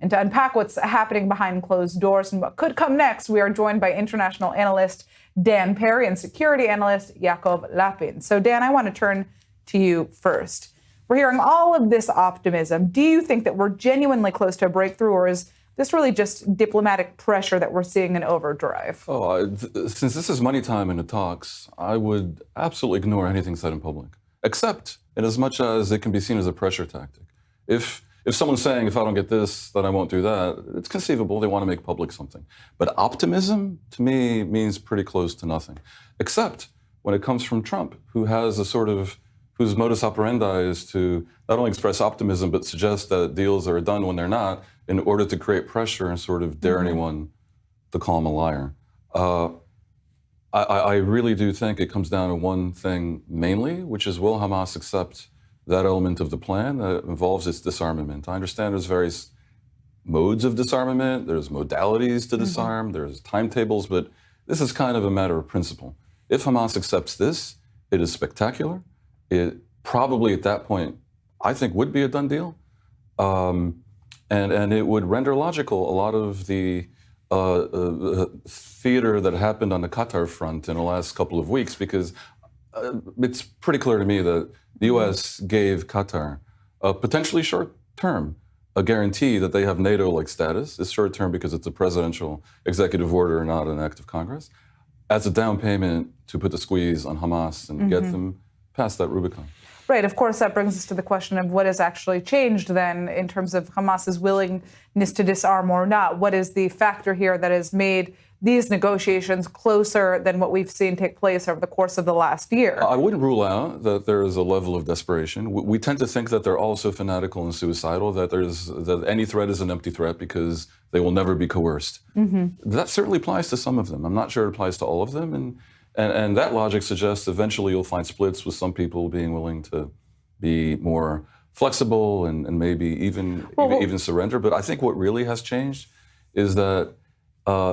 And to unpack what's happening behind closed doors and what could come next, we are joined by international analyst dperry and security analyst Yakov Lapin. So Dan, I want to turn to you first. We're hearing all of this optimism. Do you think that we're genuinely close to a breakthrough, or is this really just diplomatic pressure that we're seeing in overdrive? Since this is money time in the talks, I would absolutely ignore anything said in public, except in as much as it can be seen as a pressure tactic. If someone's saying, if I don't get this, then I won't do that, it's conceivable they want to make public something. But optimism, to me, means pretty close to nothing, except when it comes from Trump, who has a sort of, whose modus operandi is to not only express optimism, but suggest that deals are done when they're not, in order to create pressure and sort of dare anyone to call him a liar. I really do think it comes down to one thing mainly, which is, will Hamas accept that element of the plan that involves its disarmament? I understand there's various modes of disarmament, there's modalities to disarm, there's timetables, but this is kind of a matter of principle. If Hamas accepts this, it is spectacular. It probably at that point, I think, would be a done deal. And it would render logical a lot of the theater that happened on the Qatar front in the last couple of weeks, because it's pretty clear to me that the U.S. gave Qatar a potentially short-term a guarantee that they have NATO-like status. It's short-term because it's a presidential executive order, not an act of Congress, as a down payment to put the squeeze on Hamas and get them past that Rubicon. Right. Of course, that brings us to the question of what has actually changed then in terms of Hamas's willingness to disarm or not. What is the factor here that has made these negotiations closer than what we've seen take place over the course of the last year? I wouldn't rule out that there is a level of desperation. We tend to think that they're also fanatical and suicidal, that any threat is an empty threat because they will never be coerced. That certainly applies to some of them. I'm not sure it applies to all of them. And that logic suggests eventually you'll find splits, with some people being willing to be more flexible and maybe even surrender. But I think what really has changed is that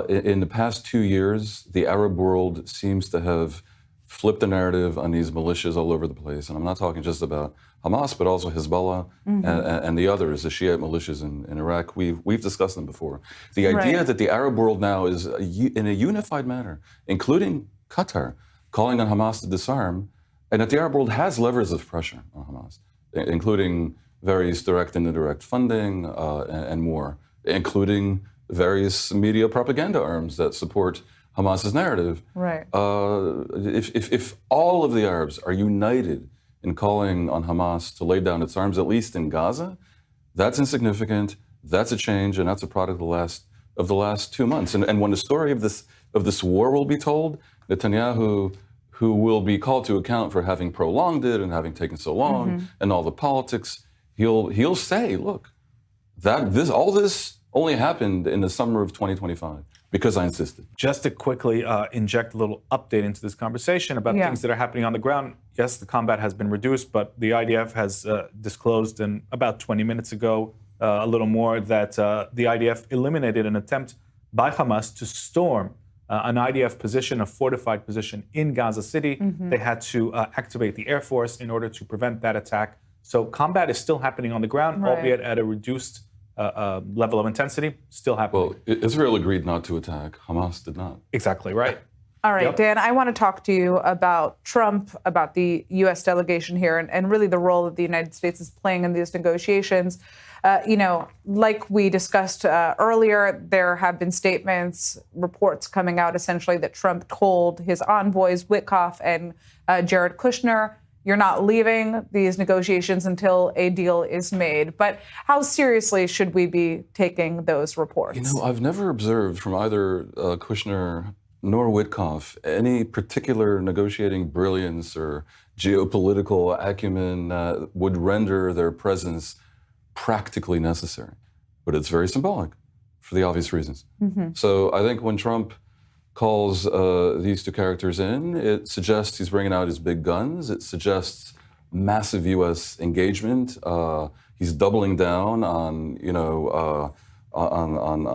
in the past 2 years, the Arab world seems to have flipped the narrative on these militias all over the place. And I'm not talking just about Hamas, but also Hezbollah and the others, the Shiite militias in Iraq. We've discussed them before. The idea that the Arab world now is in a unified manner, including Qatar, calling on Hamas to disarm, and that the Arab world has levers of pressure on Hamas, including various direct and indirect funding and more, including various media propaganda arms that support Hamas's narrative. Right. If all of the Arabs are united in calling on Hamas to lay down its arms, at least in Gaza, that's insignificant. That's a change, and that's a product of the last 2 months. And when the story of this war will be told, Netanyahu, who will be called to account for having prolonged it and having taken so long, and all the politics, he'll say, look, all this only happened in the summer of 2025 because I insisted. Just to quickly inject a little update into this conversation about things that are happening on the ground. Yes, the combat has been reduced, but the IDF has disclosed in about 20 minutes ago, a little more, that the IDF eliminated an attempt by Hamas to storm an IDF position, a fortified position in Gaza City. They had to activate the Air Force in order to prevent that attack. So combat is still happening on the ground, albeit at a reduced level of intensity, still happening. Well, Israel agreed not to attack. Hamas did not. Exactly right. All right, Dan, I want to talk to you about Trump, about the U.S. delegation here, and really the role that the United States is playing in these negotiations. Like we discussed earlier, there have been statements, reports coming out essentially that Trump told his envoys, Witkoff and Jared Kushner, you're not leaving these negotiations until a deal is made. But how seriously should we be taking those reports? I've never observed from either Kushner nor Witkoff any particular negotiating brilliance or geopolitical acumen that would render their presence practically necessary. But it's very symbolic for the obvious reasons. So I think when Trump calls these two characters in, it suggests he's bringing out his big guns. It suggests massive U.S. engagement. He's doubling down on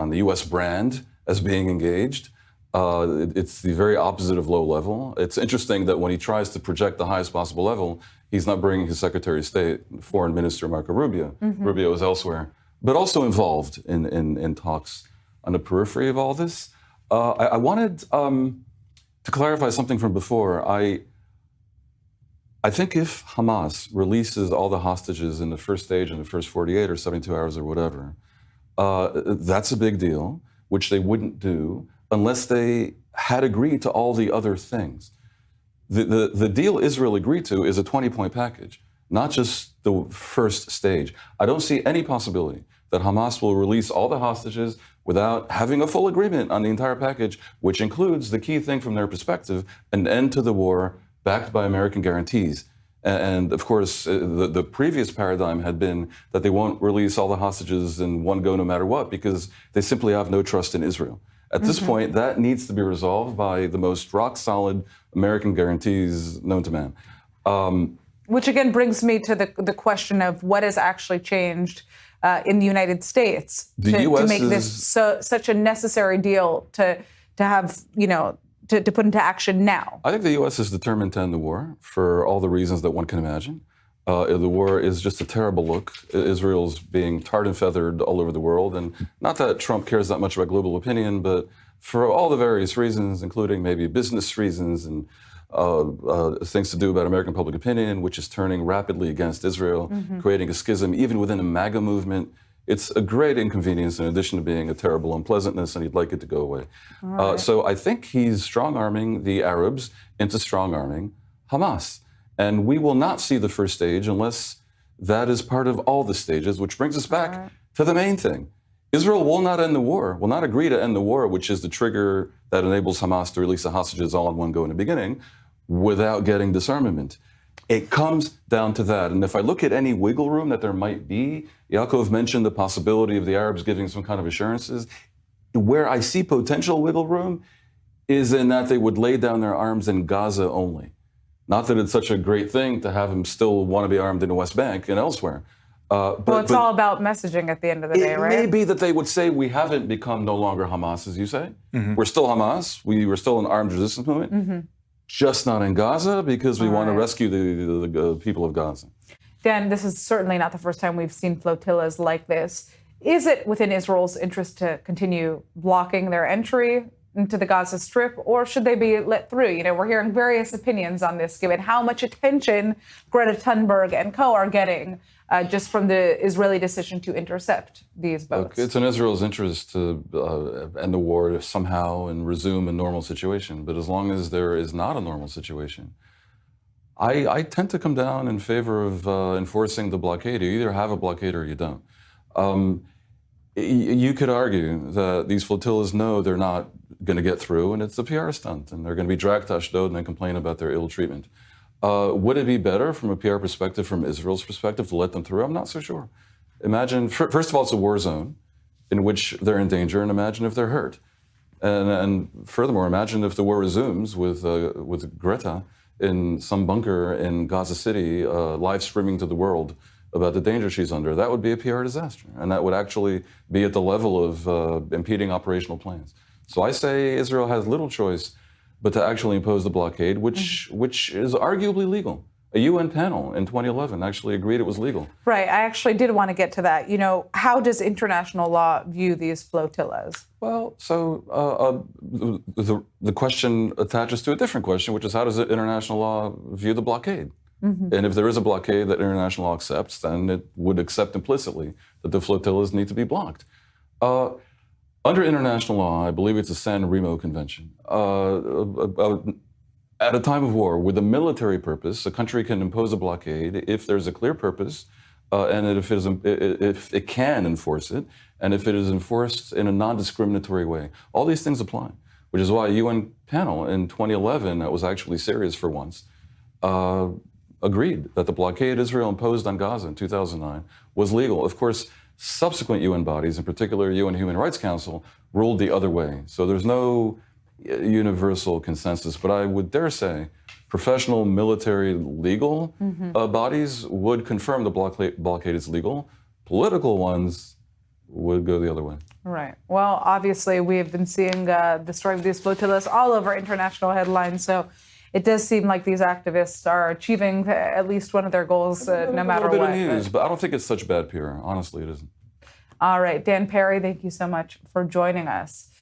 the U.S. brand as being engaged. It's the very opposite of low level. It's interesting that when he tries to project the highest possible level, he's not bringing his Secretary of State, Foreign Minister Marco Rubio. Rubio is elsewhere but also involved in talks on the periphery of all this. I wanted to clarify something from before. I think if Hamas releases all the hostages in the first stage in the first 48 or 72 hours or whatever, that's a big deal, which they wouldn't do unless they had agreed to all the other things. The deal Israel agreed to is a 20-point package, not just the first stage. I don't see any possibility that Hamas will release all the hostages without having a full agreement on the entire package, which includes the key thing from their perspective, an end to the war backed by American guarantees. And of course, the previous paradigm had been that they won't release all the hostages in one go no matter what, because they simply have no trust in Israel. At this point, that needs to be resolved by the most rock-solid American guarantees known to man. Which again brings me to the question of what has actually changed in the United States to make this such a necessary deal to have, to put into action now. I think the U.S. is determined to end the war for all the reasons that one can imagine. The war is just a terrible look. Israel's being tarred and feathered all over the world. And not that Trump cares that much about global opinion, but for all the various reasons, including maybe business reasons and things to do about American public opinion, which is turning rapidly against Israel, creating a schism even within the MAGA movement. It's a great inconvenience in addition to being a terrible unpleasantness, and he'd like it to go away. Right. So I think he's strong-arming the Arabs into strong-arming Hamas. And we will not see the first stage unless that is part of all the stages, which brings us back to the main thing. Israel will not end the war, will not agree to end the war, which is the trigger that enables Hamas to release the hostages all in one go in the beginning, without getting disarmament. It comes down to that. And if I look at any wiggle room that there might be, Yaakov mentioned the possibility of the Arabs giving some kind of assurances. Where I see potential wiggle room is in that they would lay down their arms in Gaza only. Not that it's such a great thing to have them still want to be armed in the West Bank and elsewhere. Well, it's all about messaging at the end of the day, right? It may be that they would say, we haven't become no longer Hamas, as you say. We're still Hamas. We were still an armed resistance movement. Just not in Gaza, because we want to rescue the people of Gaza. Dan, this is certainly not the first time we've seen flotillas like this. Is it within Israel's interest to continue blocking their entry into the Gaza Strip, or should they be let through? We're hearing various opinions on this, given how much attention Greta Thunberg and co. are getting just from the Israeli decision to intercept these boats. Look, it's in Israel's interest to end the war somehow and resume a normal situation. But as long as there is not a normal situation, I tend to come down in favor of enforcing the blockade. You either have a blockade or you don't. You could argue that these flotillas know they're not going to get through, and it's a PR stunt, and they're going to be dragged to Ashdod and then complain about their ill treatment. Would it be better from a PR perspective, from Israel's perspective, to let them through? I'm not so sure. Imagine, first of all, it's a war zone in which they're in danger, and imagine if they're hurt. And furthermore, imagine if the war resumes with Greta in some bunker in Gaza City, live streaming to the world about the danger she's under. That would be a PR disaster, and that would actually be at the level of impeding operational plans. So I say Israel has little choice but to actually impose the blockade, which is arguably legal. A UN panel in 2011 actually agreed it was legal. Right. I actually did want to get to that. How does international law view these flotillas? Well, so the question attaches to a different question, which is how does international law view the blockade? And if there is a blockade that international law accepts, then it would accept implicitly that the flotillas need to be blocked. Under international law, I believe it's the San Remo Convention, at a time of war, with a military purpose, a country can impose a blockade if there's a clear purpose, and if it can enforce it, and if it is enforced in a non-discriminatory way. All these things apply, which is why a UN panel in 2011, that was actually serious for once, agreed that the blockade Israel imposed on Gaza in 2009 was legal. Of course, subsequent UN bodies, in particular UN Human Rights Council, ruled the other way. So there's no universal consensus, but I would dare say professional military legal bodies would confirm the blockade is legal. Political ones would go the other way. Right. Well, obviously, we have been seeing the story of these flotillas all over international headlines, so it does seem like these activists are achieving at least one of their goals, no matter what. A little bit of news, but I don't think it's such bad PR. Honestly, it isn't. All right, Dan Perry, thank you so much for joining us.